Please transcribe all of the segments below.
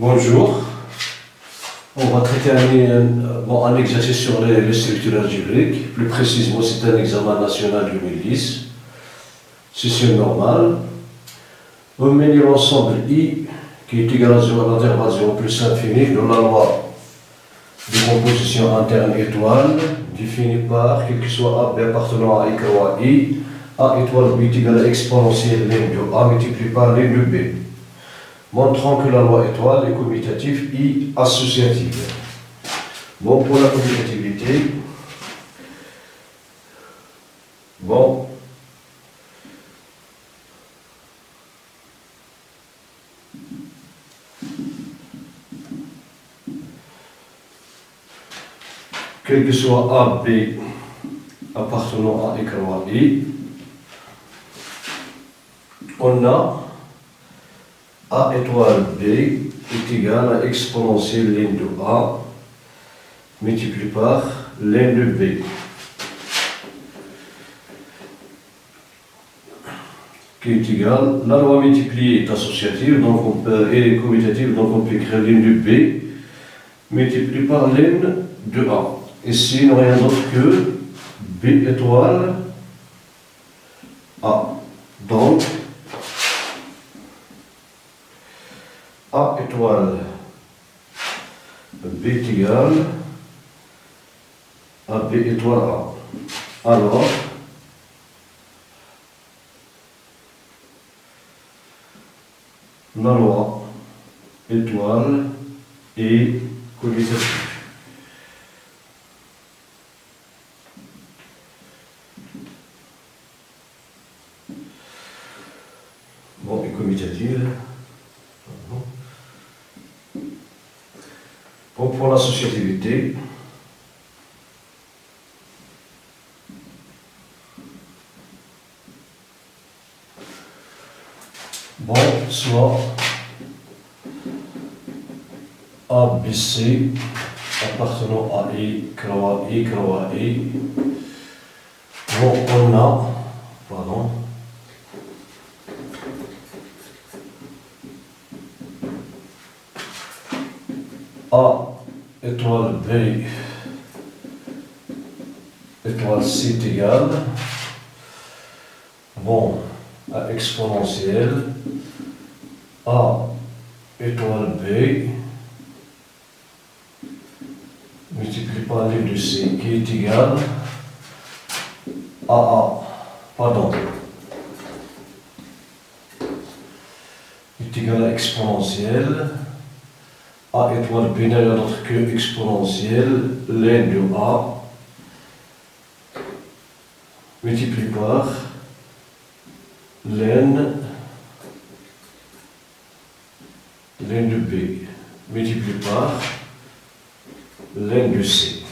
Bonjour. On va traiter un exercice sur les structures algébriques. Plus précisément, c'est un examen national 2010. Session normale. On met l'ensemble I qui est égal à l'intervalle 0 plus infini de la loi de composition interne étoile définie par, quel que soit A, B appartenant à I croix I, A étoile B est égal à exponentielle ln de A multiplié par ln de B, montrant que la loi étoile est commutative I associative. Bon, pour la commutativité, quel que soit A, B appartenant à I croix I, on a A étoile B est égal à exponentielle ln de A multiplié par ln de B. Qui est égal, la loi multipliée est associative donc et commutative, donc on peut écrire ln de B multiplié par ln de A. Ici, il n'y a rien d'autre que B étoile A. Donc, A étoile B est égal à B étoile A. Alors, la loi étoile est commutative. Bon, et commutative. Bon, pour l'associativité, soit ABC appartenant à I croix I. Bon, on a, A étoile B étoile C est égal, à exponentielle A étoile B multiplié par ln de C qui est égal à est égal à exponentielle A étoile B n'est rien d'autre que exponentielle ln de A multiplié par ln de B multiplié par ln de C.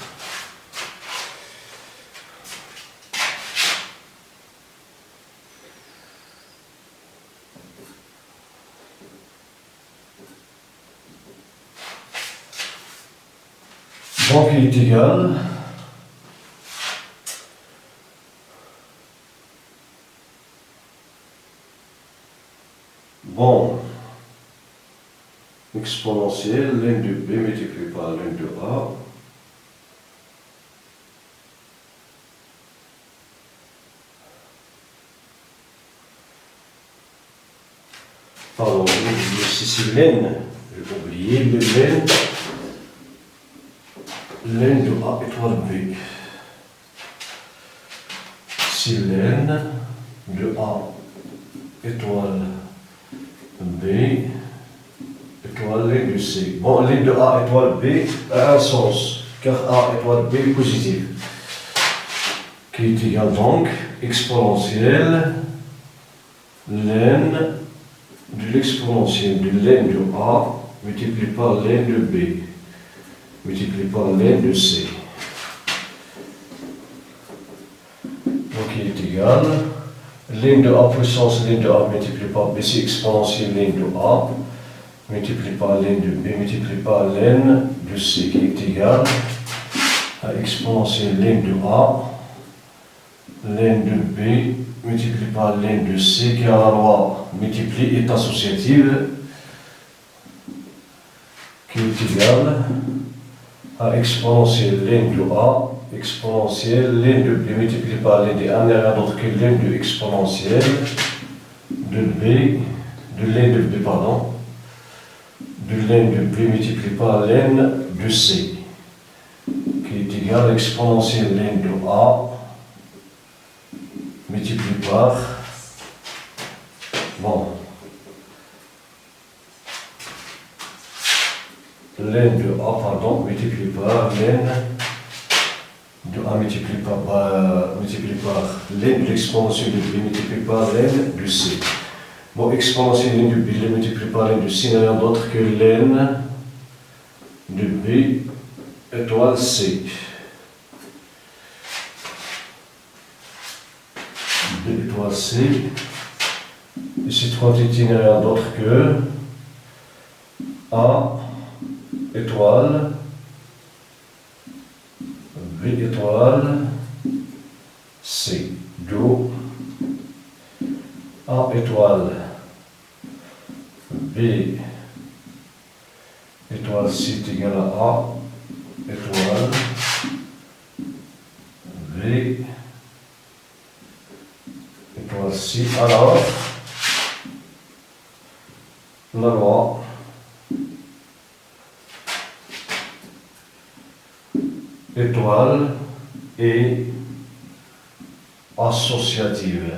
Donc il est égal exponentielle ln de B multiplié par ln de A c'est ln, j'ai oublié le ln de A étoile B. C'est ln de A étoile B étoile ln de C. Bon, ln de A étoile B a un sens, car A étoile B est positive. Qui est égal donc exponentielle ln de l'exponentielle de ln de A multiplié par ln de B multiplié par ln de C. Donc il est égal ln de A puissance ln de A multiplié par B, c'est exponentielle ln de A multiplié par ln de B multiplié par ln de C qui est égal à exponentielle ln de A ln de B multiplié par ln de C, car la loi multiplie est associative. qui est égal à exponentielle ln de A, exponentielle ln de B multiplié par ln de A n'est rien d'autre que ln de exponentielle de B, de ln de B, pardon, de ln de B multiplié par ln de C, qui est égal à exponentielle ln de A multiplié par, bon, ln de A, pardon, multiplié par ln de A multiplié par ln de l'exponentielle de B multiplié par ln de C. Bon, exponentielle ln de B multiplié par ln de C n'est rien d'autre que ln de B étoile C. B étoile C. Et cette quantité n'est rien d'autre que A étoile, B étoile, C, d'où A étoile, B étoile C est égal à A étoile, B étoile C. Alors, la loi étoile est associative.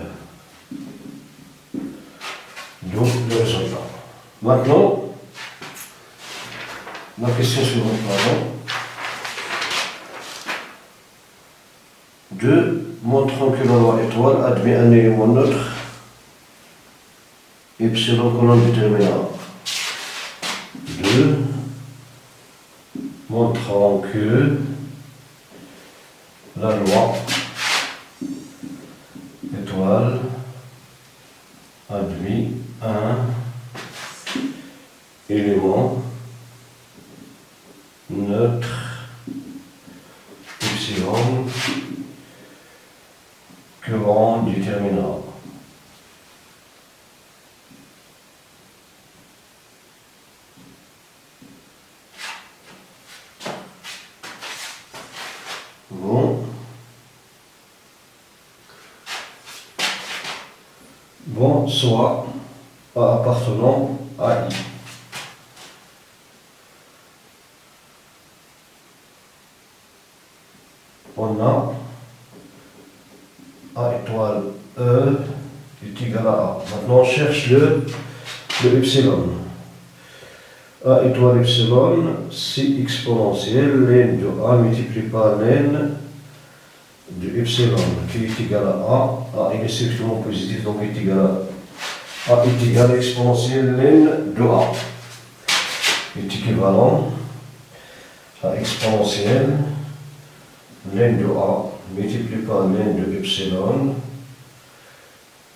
Donc le résultat. Maintenant, la question suivante, pardon. 2. Montrons que la loi étoile admet un élément neutre epsilon colonne déterminant. 2. Montrons que la loi étoile admet un élément neutre epsilon courant déterminant. Bon, soit A appartenant à I. On a A étoile E est égal à A. Maintenant on cherche le epsilon. A étoile epsilon, c'est exponentielle ln de A multiplié par ln de epsilon qui est égal à A. A est strictement positif, donc est égal à A est égal à exponentielle ln de A. Est équivalent à exponentielle ln de A multiplié par ln de epsilon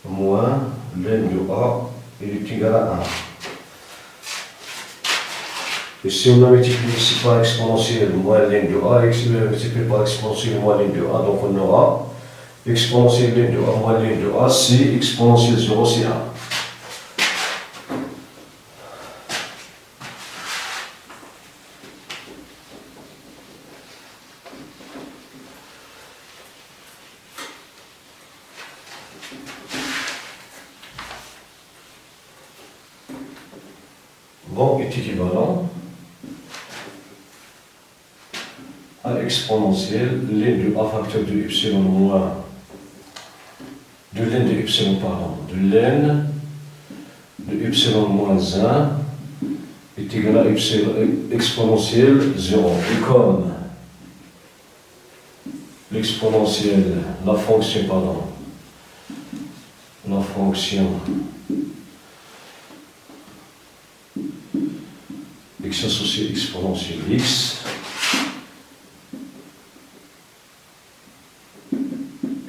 moins ln de A est égal à 1. Et si on a multiplié ici par exponentielle moins ln de A, multiplié par exponentielle moins ln de A, donc on aura exponentielle ln de A moins ln de A, c'est exponentielle 0, c'est 1. Bon, est équivalent à exponentielle ln de A facteur de epsilon moins de ln de epsilon, pardon, de ln de epsilon moins 1 est égal à exponentielle 0. Et comme l'exponentielle, la fonction x associé exponentielle x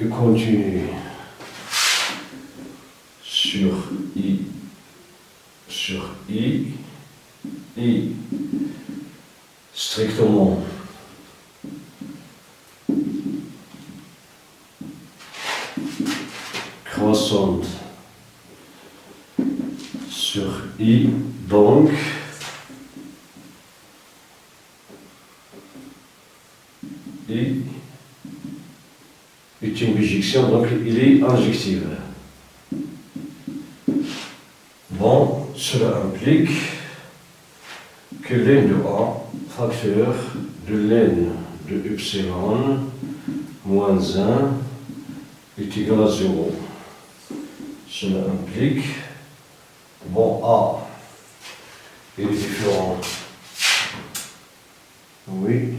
et continue sur i et strictement croissante sur i, donc une bijection, donc il est injectif. Bon, cela implique que ln de A, facteur de ln de epsilon moins 1 est égal à 0. Cela implique, bon, A est différent. Oui.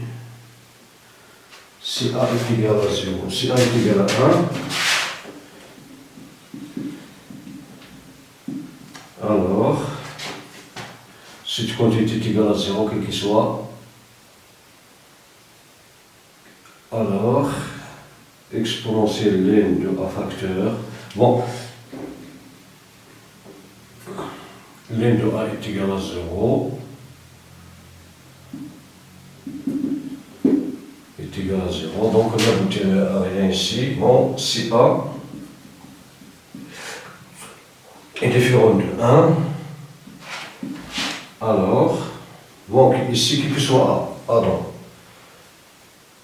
Si A est égal à 0, si A est égal à 1, alors, cette quantité est égale à 0, quel qu'il soit, alors, exponentielle ln de A facteur, bon, ln de A est égal à 0, est égal à 0, donc on n'aboutit à rien ici. Bon, si A est différent de 1, alors, bon, ici, quel que soit A, pardon,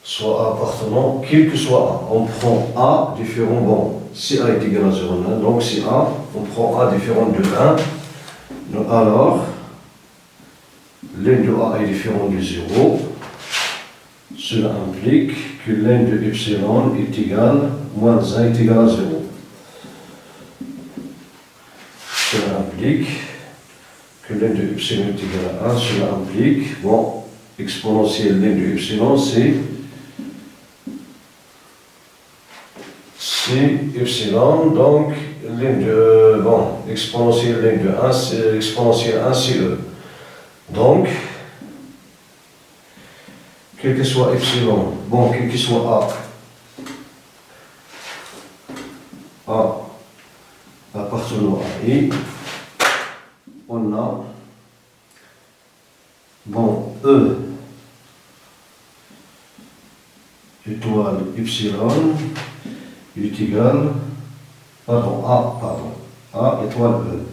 soit A appartenant, quel que soit A, on prend A différent, bon, si A est égal à 0,1, donc si A, on prend A différent de 1, donc alors, ln de A est différent de 0, cela implique que ln de epsilon est égal, moins 1 est égal à 0. Cela implique que ln de epsilon est égal à 1, cela implique, bon, exponentielle ln de epsilon, c'est epsilon, donc ln de, bon, exponentielle ln de 1, c'est exponentielle 1, c'est E. Donc, quel que soit epsilon, bon, quel que soit A appartenant à I, on a, bon, E étoile epsilon est égal, pardon, A étoile E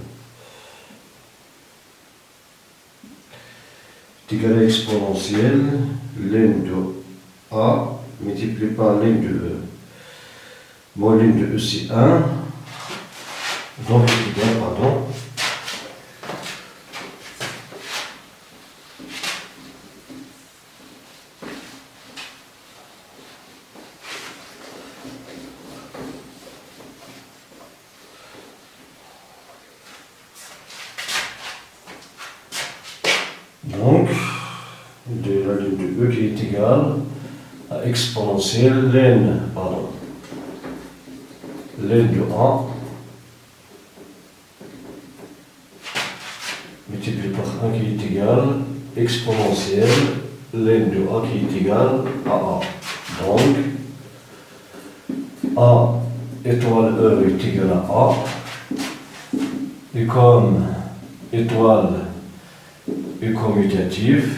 est égal à exponentielle ln de A multiplié par ln de E. Bon, ln de E c'est 1, donc est égal, pardon, donc, de la ligne de E qui est égale à exponentielle ln de A multiplié par 1 qui est égal exponentielle ln de A qui est égal à A. Donc, A étoile E est égal à A, et comme étoile est commutative,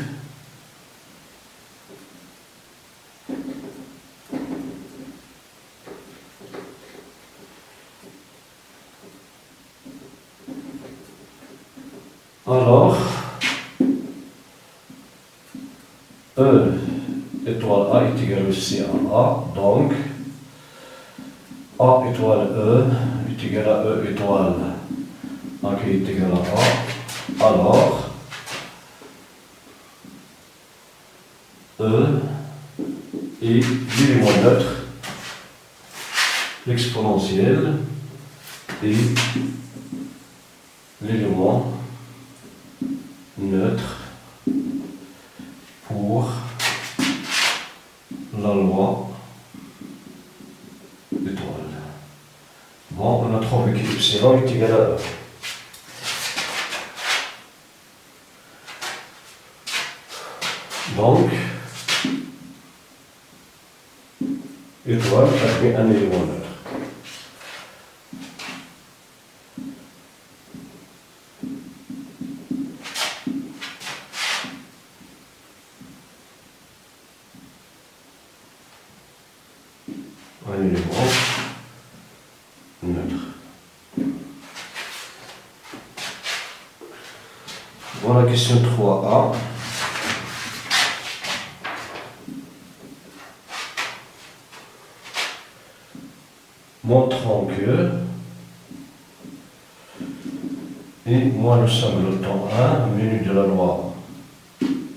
alors E étoile A est égal aussi à A, donc A étoile E est égal à E étoile A qui est égal à A, alors E est l'élément neutre, l'exponentielle et l'élément neutre pour la loi étoile. Bon, on a trouvé que epsilon est égal à E. Donc, étoile admet un élément neutre. Un élément neutre. Voilà la question 3A. montrant que et moins le singleton 1, menu de la loi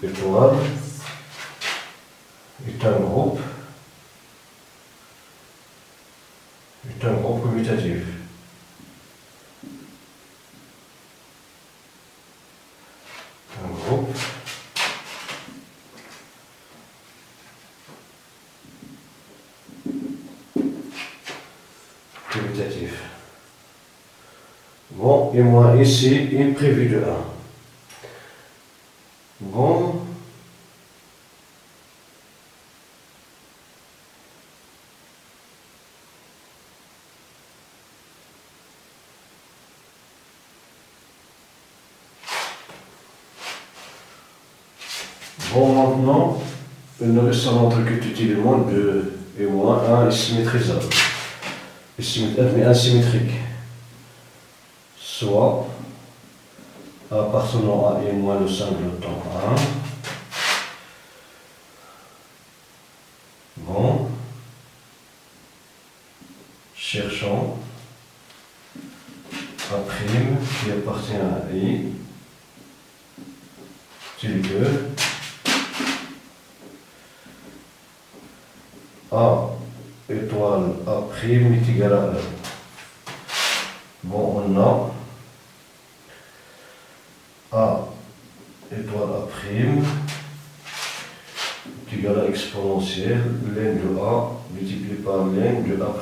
étoile, est un groupe commutatif. Un groupe commutatif. Bon, et moi ici, il prévu de 1. Bon. Bon, maintenant, il ne reste à montrer que tout élément 2 et moins 1 est symétrisable. Mais asymétrique. Soit appartenant à et moins le singleton 1. Bon. Cherchant A' qui appartient à I, tel que A étoile A' est égal à E. Bon, on a A étoile A' est égal à exponentielle ln de A multiplié par ln de A'.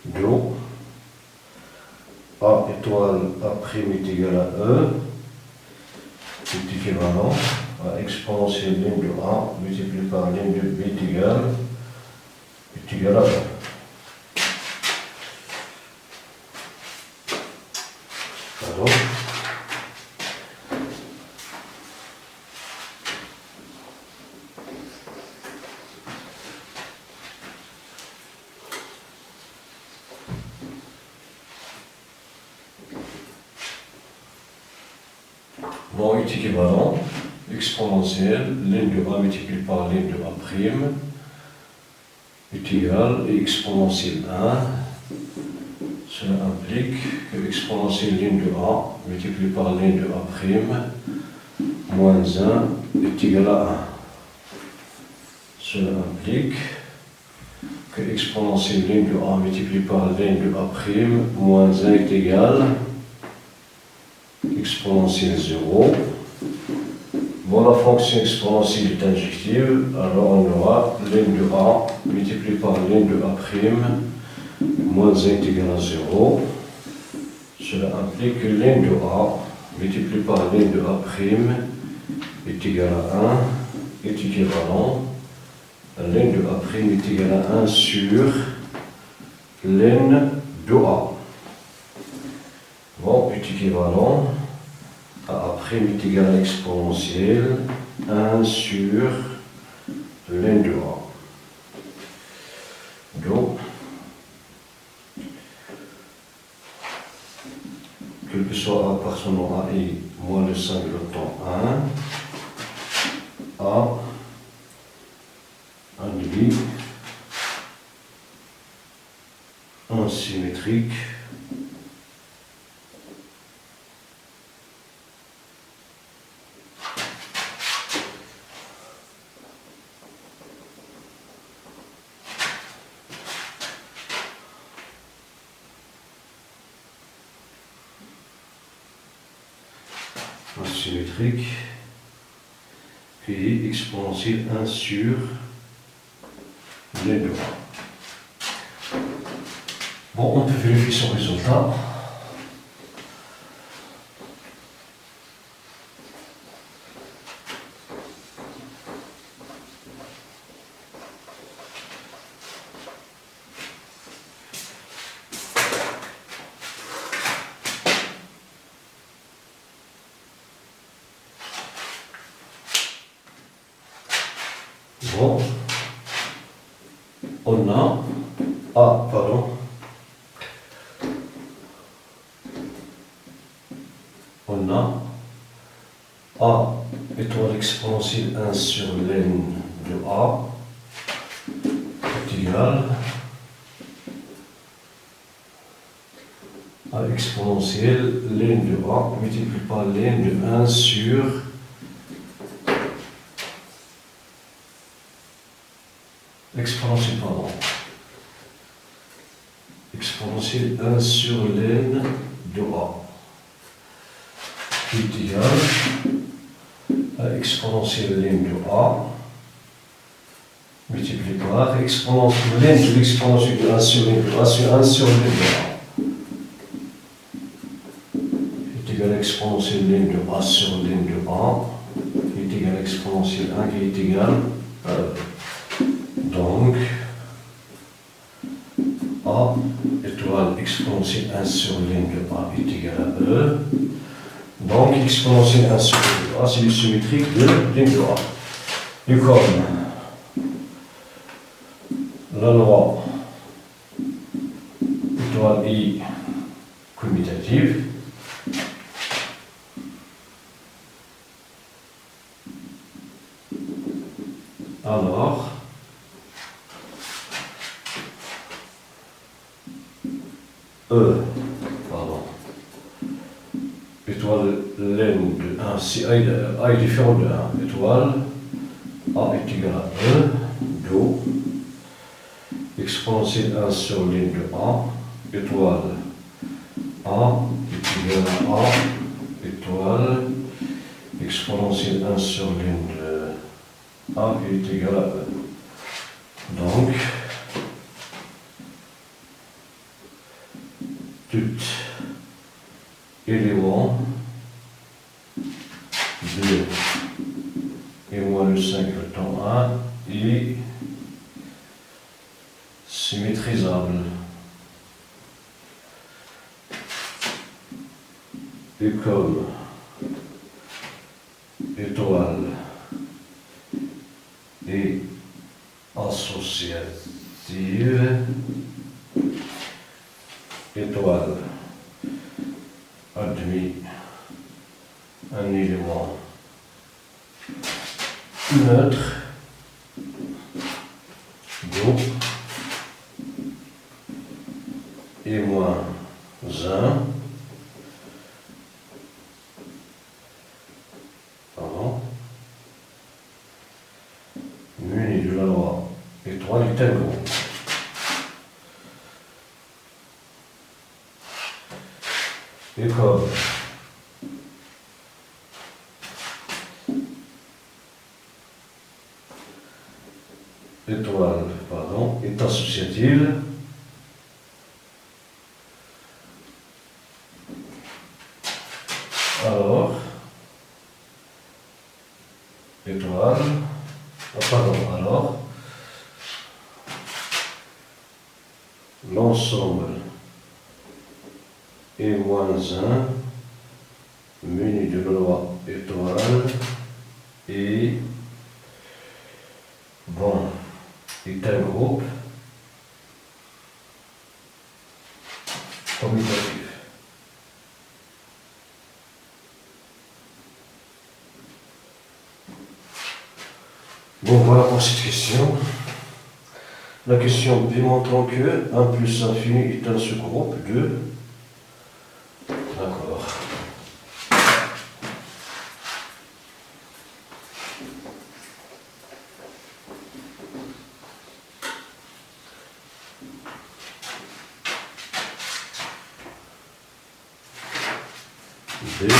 Donc, A étoile A' est égal à E, est équivalent à exponentielle ln de A multiplié par ln de B est égal à E. Alors, bon est équivalent, exponentielle, ln de A multiplié par ln de A' est égal et exponentielle 1. Cela implique que exponentielle ln de A multiplié par ln de A' moins 1 est égal à 1. Cela implique que exponentielle ln de A multiplié par ln de A' moins 1 est égal exponentielle 0. Bon, la fonction exponentielle est injective, alors on aura ln de A multiplié par ln de A' moins 1 est égal à 0. Cela implique que ln de A multiplié par ln de A' est égal à 1 est équivalent à ln de A' est égal à 1 sur ln de A. Bon, est équivalent à A' est égal à exponentielle 1 sur ln de A. Donc, quel que soit A appartenant à I moins le singleton 1, A induit un symétrique puis exponentielle 1 sur les deux. Bon, on peut vérifier son résultat. Bon, on a on a A étoile exponentielle 1 sur ln de A est égal à exponentielle ln de A multiplié par ln de 1 sur exponentielle 1 sur ln de A qui est égal à exponentielle ln de A multiplié par exponentielle ln de l'exponentielle de 1 sur ln de A sur 1 sur ln de A est égal à exponentielle ln de A sur ln de A qui est égal à exponentielle 1 qui est égal à donc A étoile exponentielle 1 sur ln de A est égal à E. Donc exponentielle 1 sur ln de A, c'est le symétrique de ln de A. Et comme la loi étoile I commutative, alors étoile ln de 1, si A est différent de 1, étoile A est égal à E, do, exponentielle 1 sur ln de A, étoile A est égal à A, étoile, exponentielle 1 sur ln de A est égal à E. Donc, tout élément de et moins le 5 le temps 1 est symétrisable. Et comme étoile est associative, étoile admis un élément neutre, groupe et moins 1, muni de la loi étoile est un groupe. Et comme étoile est associative, alors étoile, alors l'ensemble est moins 1 muni de la loi étoile et bon est un groupe commutatif. Bon, voilà pour cette question. La question B montrant que 1 plus infini est un sous-groupe de... D'accord. B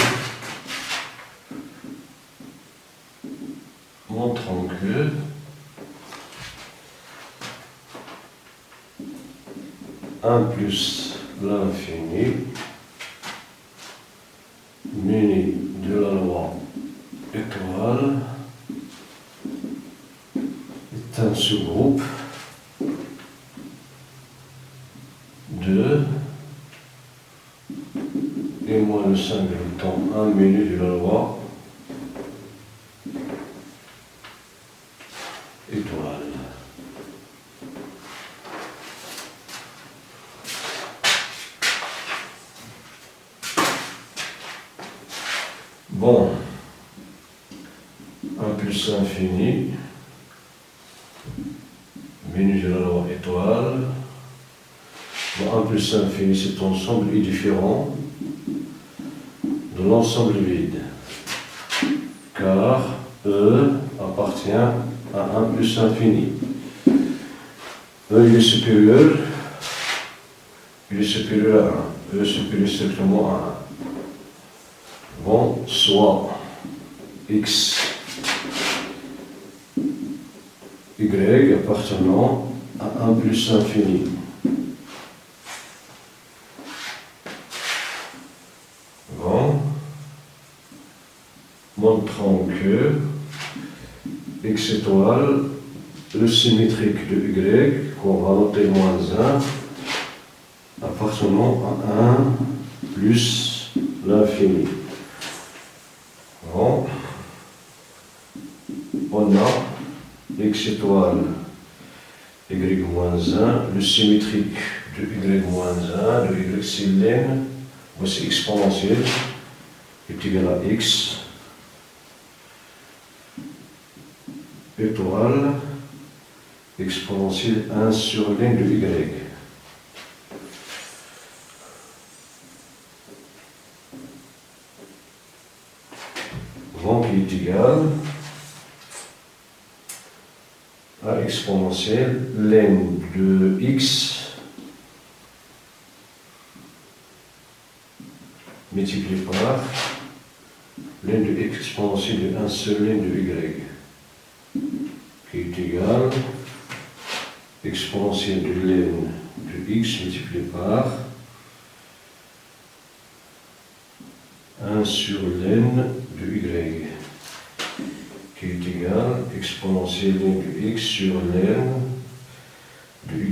montrant que 1 plus l'infini muni de la loi étoile est un sous-groupe de et moins le 5 le temps 1 muni de la loi étoile. Bon, 1 plus infini, menu de la loi étoile. étoile. Bon, 1 plus l'infini, cet ensemble est différent de l'ensemble vide, car E appartient à 1 plus l'infini. E il est supérieur à 1. E est supérieur strictement à 1. Bon, soit x, y appartenant à 1 plus l'infini. Bon, montrant que x étoile, le symétrique de y, qu'on va noter moins 1, appartenant à 1 plus l'infini. Bon, on a x étoile, y moins 1, le symétrique de y moins 1, de y c'est ln, voici exponentielle, est égal à x étoile exponentielle 1 sur ln de y. Bon, qui est égal à exponentielle ln de x multiplié par ln de x exponentielle de 1 sur ln de y, qui est égal à exponentielle de ln de x multiplié par 1 sur ln de y, qui est égal à exponentielle de x sur ln de y.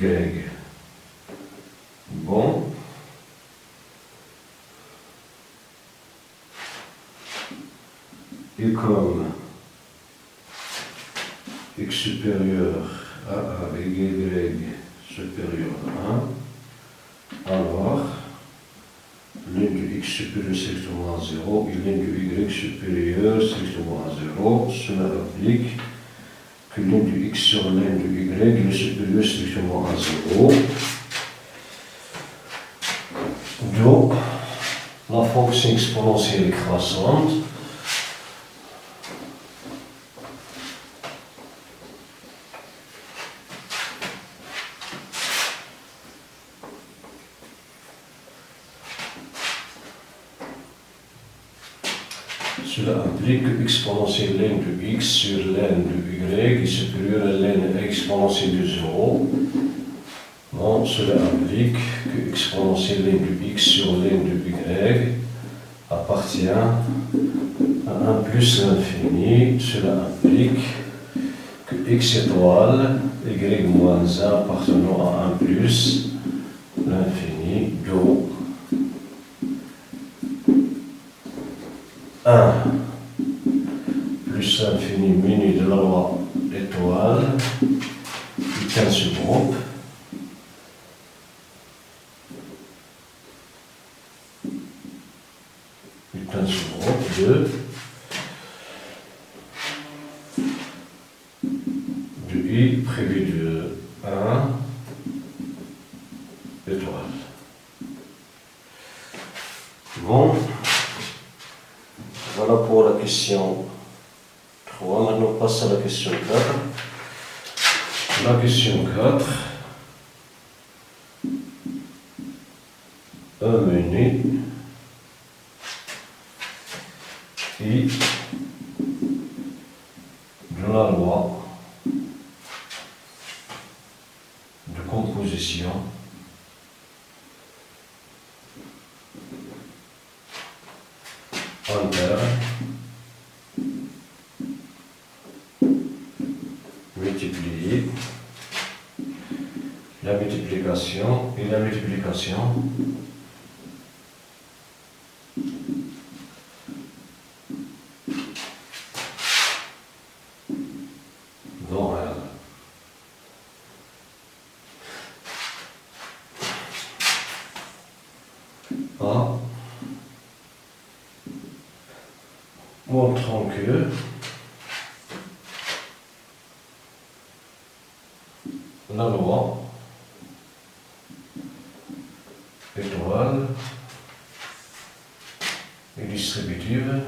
Bon. Et comme x supérieur à a et y supérieur à 1, alors ln de x supérieur strictement à 0 et ln de y supérieur strictement à 0, cela implique que ln de x sur ln de y est supérieur strictement à 0. Donc, la fonction exponentielle croissante cela implique que exponentielle ln de x sur ln de y est supérieur à ln exponentielle de 0. Bon, cela implique que exponentielle ln de x sur ln de y appartient à 1 plus l'infini. Cela implique que x étoile, y moins 1 appartenant à 1 plus l'infini, donc 1 plus l'infini muni de la loi étoile est un subgroupe de i prévu de 1 étoile. Bon, voilà pour la question 3. Maintenant, on passe à la question 4. La question 4. Un menu i de la loi de composition interne multiplier la multiplication et la multiplication dans R. A montrant que la loi étoile et distributive.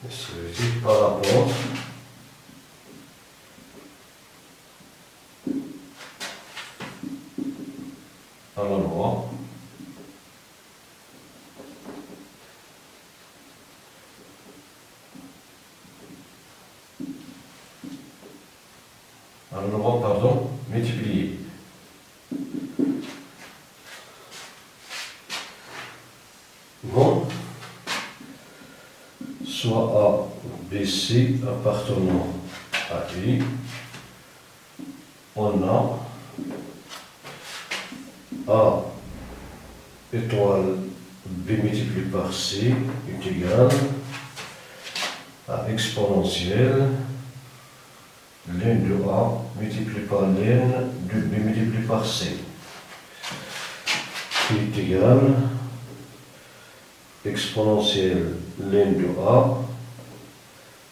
Distributive par rapport à la loi. Multiplier. Bon, soit A, B, C appartenant à I, on a A étoile B multiplié par C est égal à exponentielle ln de A multiplié par ln de B multiplié par C, qui est égal exponentielle ln de A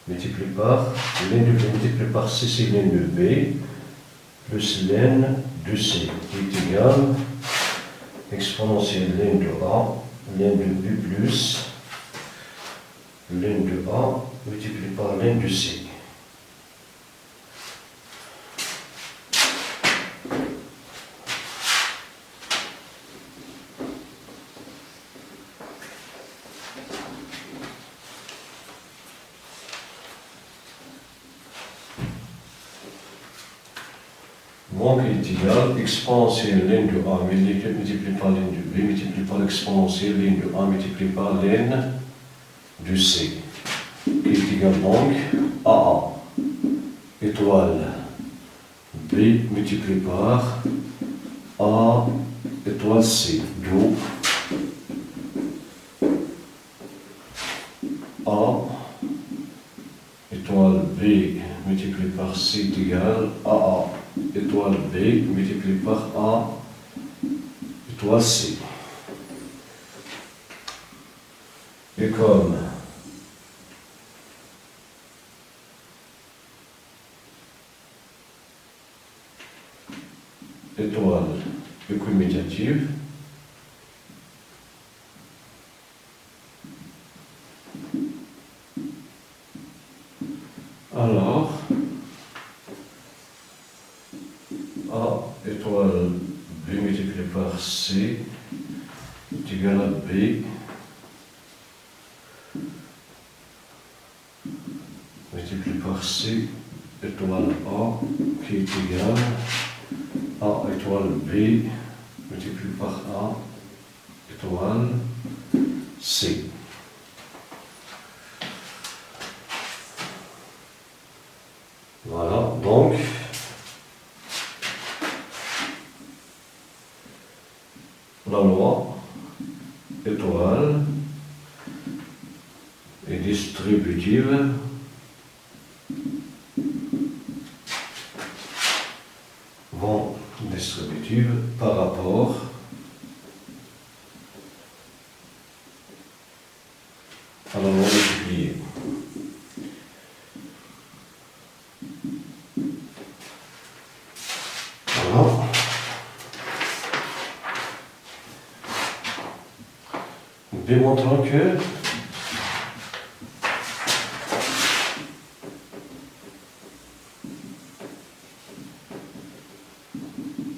multiplié par ln de B multiplié par C, c'est ln de B, plus ln de C, qui est égal exponentielle ln de A, ln de B plus ln de A multiplié par ln de C. Donc, il est égal exponentielle ln de A multiplié par ln de B multiplié par exponentielle ln de A multiplié par ln de C, qui est égal donc à A étoile B multiplié par A étoile C, d'où A étoile B multiplié par C est égal à A étoile B multiplié par A étoile C. Et comme étoile équimédiative, alors A étoile B multiplié par C est égal à B multiplié par C étoile A, qui est égal A étoile B multiplié par A étoile C. Voilà, donc la loi étoile est distributive distributive par rapport à la loi multipliée. Voilà. Démontrons que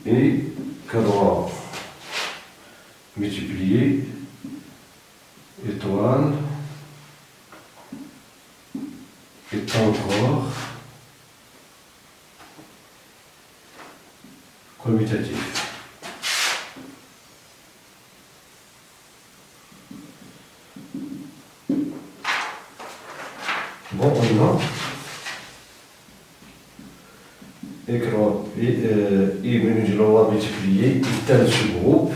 et cadran multiplié étoile est encore commutatif. Bon, on a écran et menu de loi multiplié est tel sous-groupe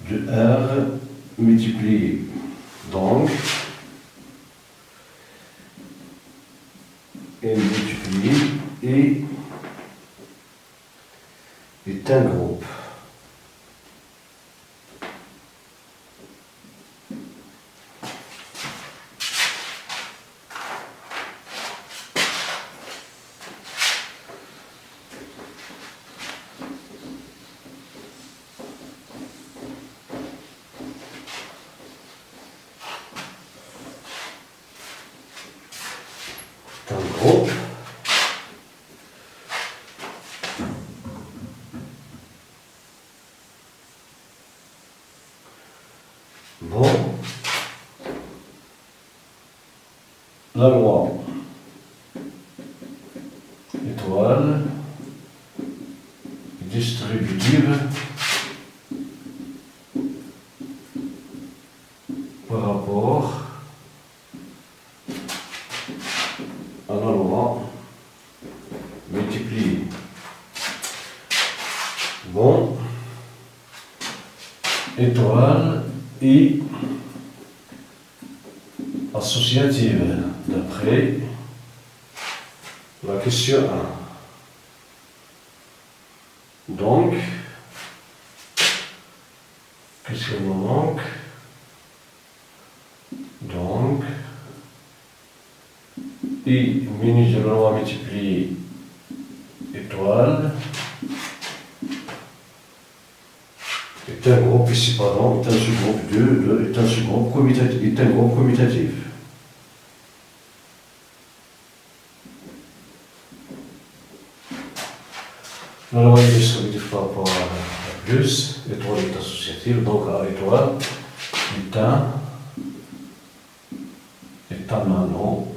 de R multiplié. Donc, et multiplié et est un groupe. Bon. La loi. Étoile. Distributive. Par rapport à la loi multiplie. Bon. Étoile et associative d'après la question 1. Donc, qu'est-ce qu'il me manque? Donc, I minus de la loi multiplie étoile est un groupe ici, pardon, est un sous-groupe 2, est un sous-groupe commutatif, est un groupe commutatif. La loi est distributive par rapport à plus, étoile est associative, donc à étoile est un anneau,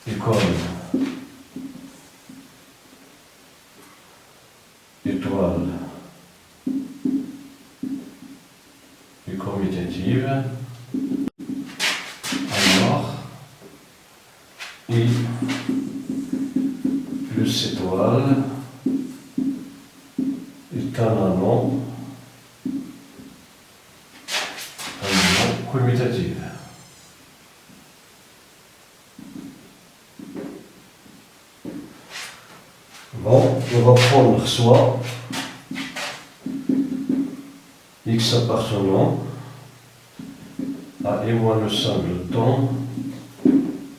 et comme étoile est commutative, alors I plus étoile est un anneau commutatif. Bon, on va prendre soit x appartenant à et moins le somme de temps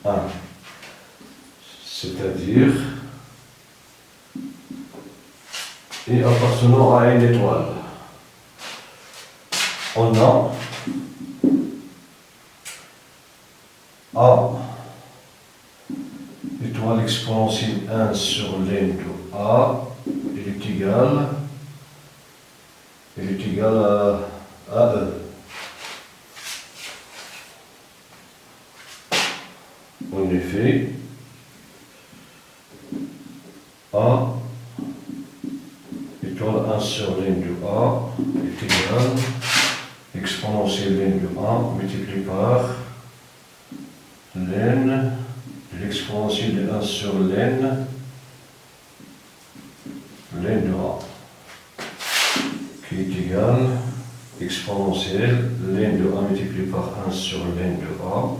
1, c'est-à-dire et appartenant à une étoile. On a A étoile exponentielle 1 sur n de A, il est égal à E. En effet, A étoile 1 sur n de A est égal exponentielle n de A multiplié par ln de l'exponentielle de 1 sur ln de A qui est égal exponentielle ln de A multiplié par 1 sur ln de A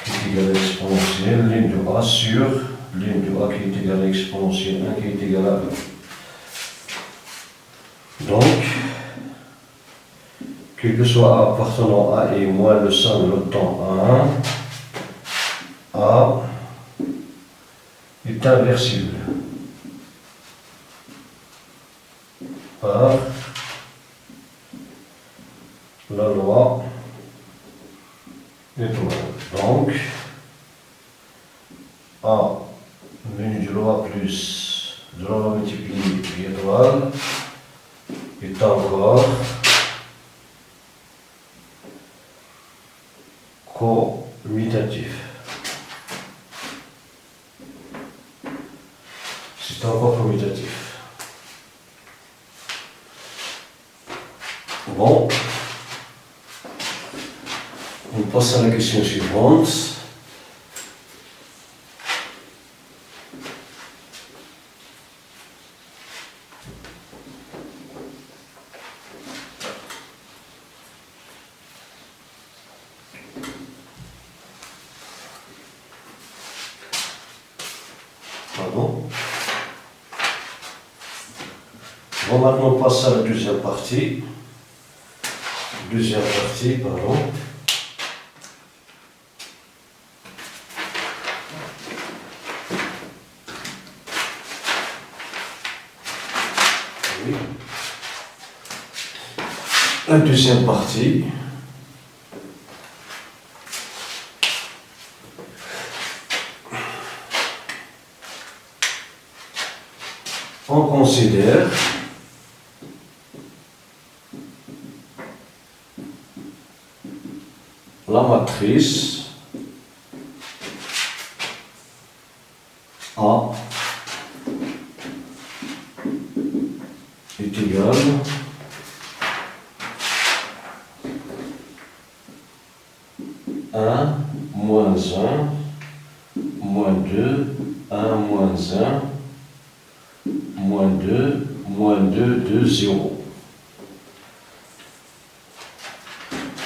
qui est égal à exponentielle ln de A sur ln de A qui est égal à exponentielle 1 qui est égal à 1. Donc, quel que soit A appartenant à et moins le somme de le temps 1, A est inversible par la loi étoile. Donc, A minus de loi plus de la loi multipliée étoile est encore commutatif. C'est encore commutatif. Bon, on passe à la question suivante. Pardon. Bon, maintenant on passe à la deuxième partie. Pardon. Oui. La deuxième partie. On considère la matrice A est égale un, moins 1, moins 2, 1, moins 1, moins 2, moins 2, 2, 0.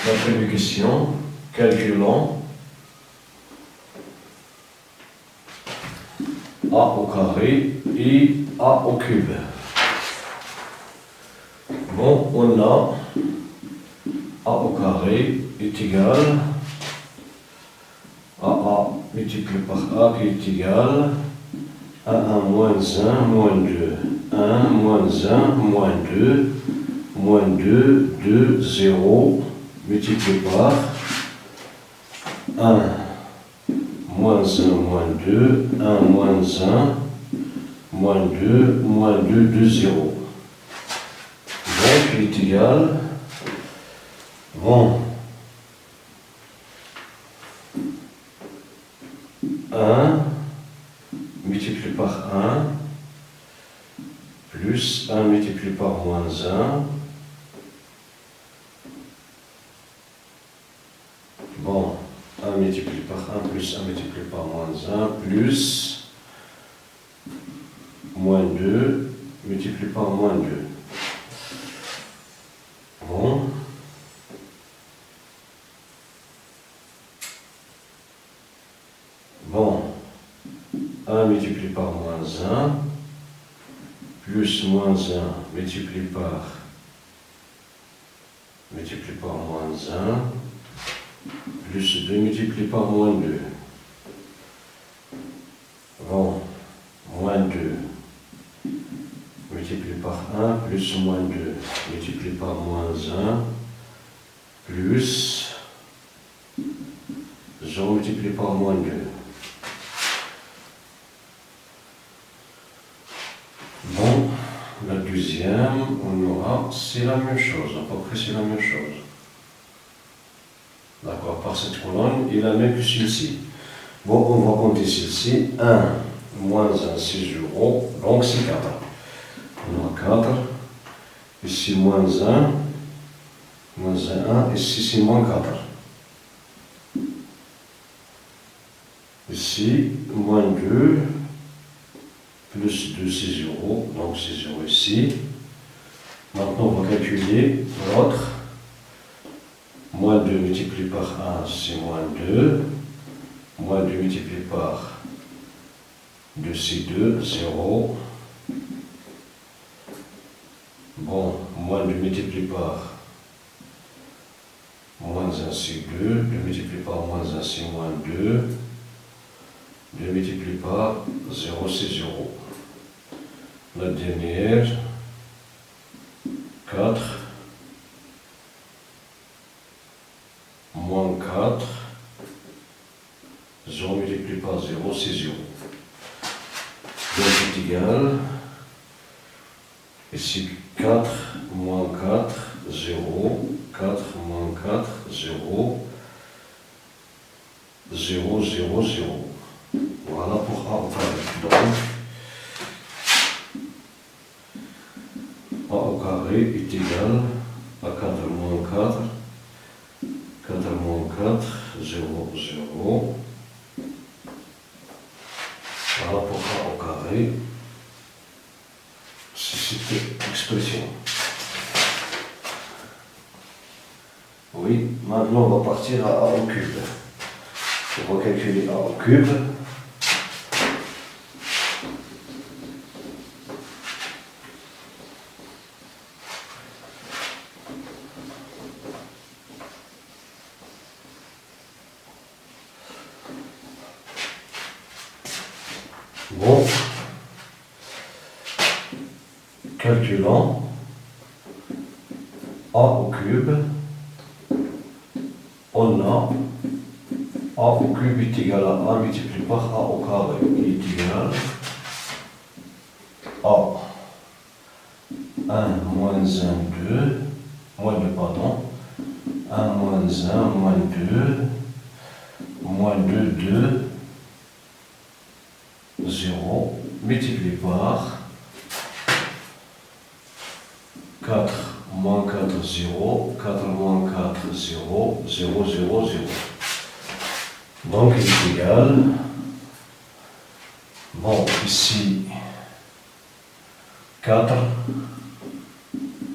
D'après les questions, calculons A au carré et A au cube. Bon, on a A au carré est égal à A multiplié par A qui est égal à 1 moins 1 moins 2. 1 moins 1 moins 2 moins 2, 2, 0 multiplié par 1 moins 1 moins 2, 1 moins 1 moins 2 moins 2, 2, 0. Donc il est égal, bon, 1 multiplié par 1 plus 1 multiplié par moins 1. Bon, 1 multiplié par 1 plus 1 multiplié par moins 1 plus moins 2 multiplié par moins 2. Bon. Bon, 1 multiplié par moins 1 plus moins 1 multiplié par moins 1 plus 2 multiplié par moins 2. Bon, moins 2 multiplié par 1 plus moins 2 multiplié par moins 1 plus 0 multiplié par moins 2. Bon, la deuxième, on aura, c'est la même chose, à peu près c'est la même chose. D'accord, par cette colonne, il a même que celle-ci. Bon, on va compter celle-ci. 1 moins 1, c'est 0, donc c'est 4. On a 4. Ici, moins 1. Moins 1, ici, c'est moins 4. Ici, moins 2. Plus 2, c'est 0, donc c'est 0 ici. Maintenant, on va calculer l'autre. Moins 2 multiplié par 1, c'est moins 2. Moins 2 multiplié par 2, c'est 2, 0. Bon, moins 2 multiplié par moins 1, c'est 2. 2 multiplié par moins 1, c'est moins 2. 2 multiplié par 0, c'est 0. La dernière, 4. Moins 4, 0 multiplié par 0, c'est 0. Donc c'est égal, ici 4, moins 4, 0, 4, moins 4, 0, 0, 0, 0. Voilà pour A au carré. Donc, A au carré est égal à 4 moins 4, 4 moins 4, 0, 0. Voilà pour A au carré. C'est cette expression. Oui, maintenant on va partir à A au cube. On va calculer A au cube. Bon, calculons A au cube. On a A au cube est égal à A multiplié par A au carré qui est égal à 1 moins 1, 2, moins 2, pardon, 1 moins 1 moins 2, moins 2, 2, 0, multiplié par 4 moins 4, 0, 4 moins 4, 0, 0, 0, 0. Donc il est égal, bon, ici, 4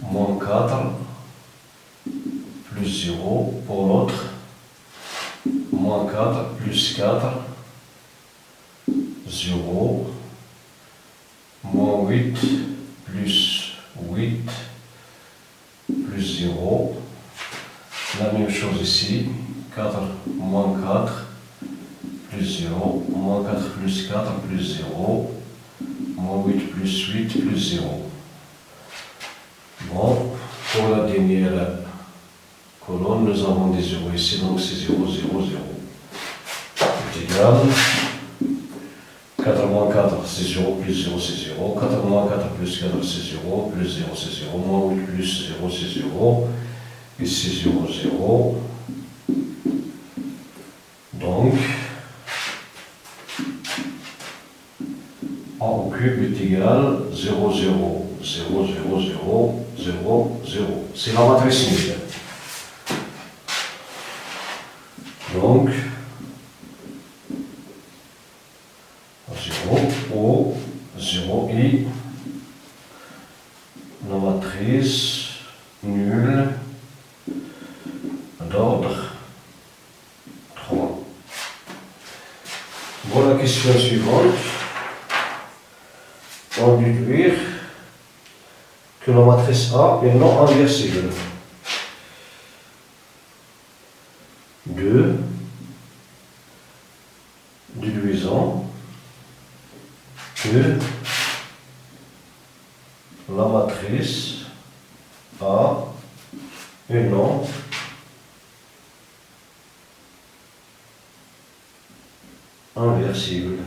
moins 4 plus 0 pour l'autre, moins 4 plus 4, 0, moins 8 plus 8 plus 0, la même chose ici, 4 moins 4 plus 0, moins 4 plus 4 plus 0, moins 8 plus 8 plus 0. Bon, pour la dernière colonne, nous avons des zéros ici, donc c'est 0, 0, 0. C'est égal. 4 moins 4, c'est 0, plus 0, c'est 0. 4 moins 4 plus 4, c'est 0, plus 0, c'est 0. Moins 8 plus 0, c'est 0. Ici, 0, 0. Donc, A au cube est égal 0, 0, 0, 0, 0, 0, 0. C'est la matrice nulle. Donc, 0, O, 0, I, la matrice nulle d'ordre 3. Bon, la question suivante. On va déduire que la matrice A est non inversible. 2 déduisant que la matrice A est non inversible.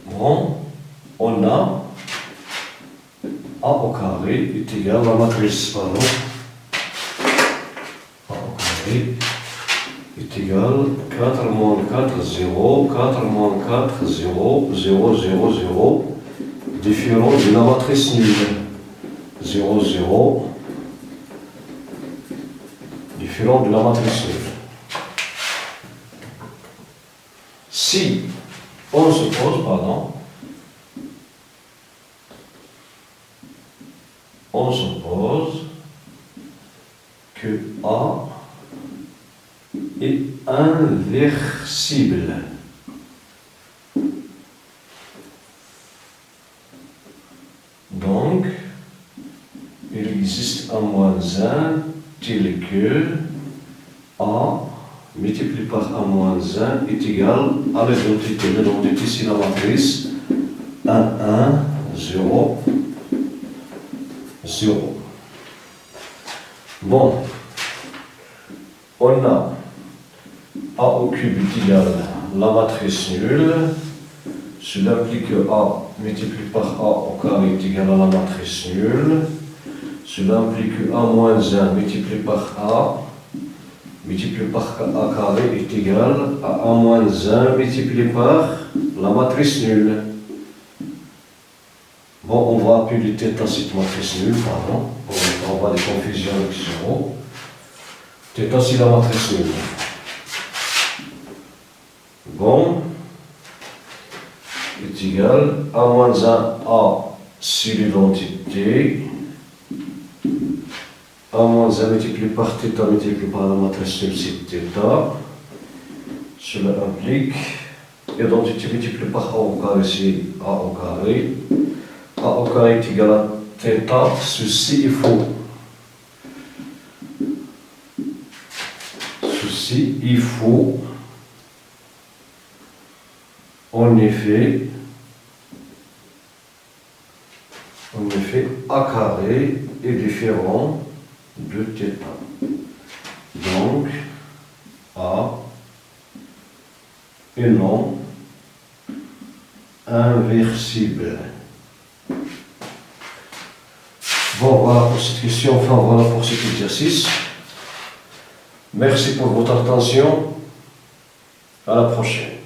Bon, on a A au carré est égal à la matrice, pardon. A au carré est égal 4 moins 4, 0, 4 moins 4, 0, 0, 0, 0, différent de la matrice nulle. 0, 0, différent de la matrice nulle. Si on suppose, pardon, on suppose que A est inversible. Donc, il existe un moins 1 tel que A multiplié par A moins 1 est égal à l'identité. L'identité, c'est la matrice 1, 1, 0, 0. Bon, on a A au cube est égal à la matrice nulle. Cela implique que A multiplié par A au carré est égal à la matrice nulle. Cela implique que A moins 1 multiplié par A multiplié par A carré est égal à A moins 1 multiplié par la matrice nulle. Bon, on va appeler θ cette matrice nulle, pardon, pour ne pas avoir de confusion avec 0. θ c'est la matrice nulle. Bon, est égal à moins 1 A sur l'identité. A moins 1 multiplié par θ multiplié par la matrice nulle, c'est θ. Cela implique l'identité multipliée par A au carré, c'est A au carré. A au carré est égal à θ, ceci est faux. Ceci est faux. En effet, En effet, A carré est différent de θ. Donc, A est non inversible. Bon, voilà pour cette question, enfin voilà pour cet exercice. Merci pour votre attention. À la prochaine.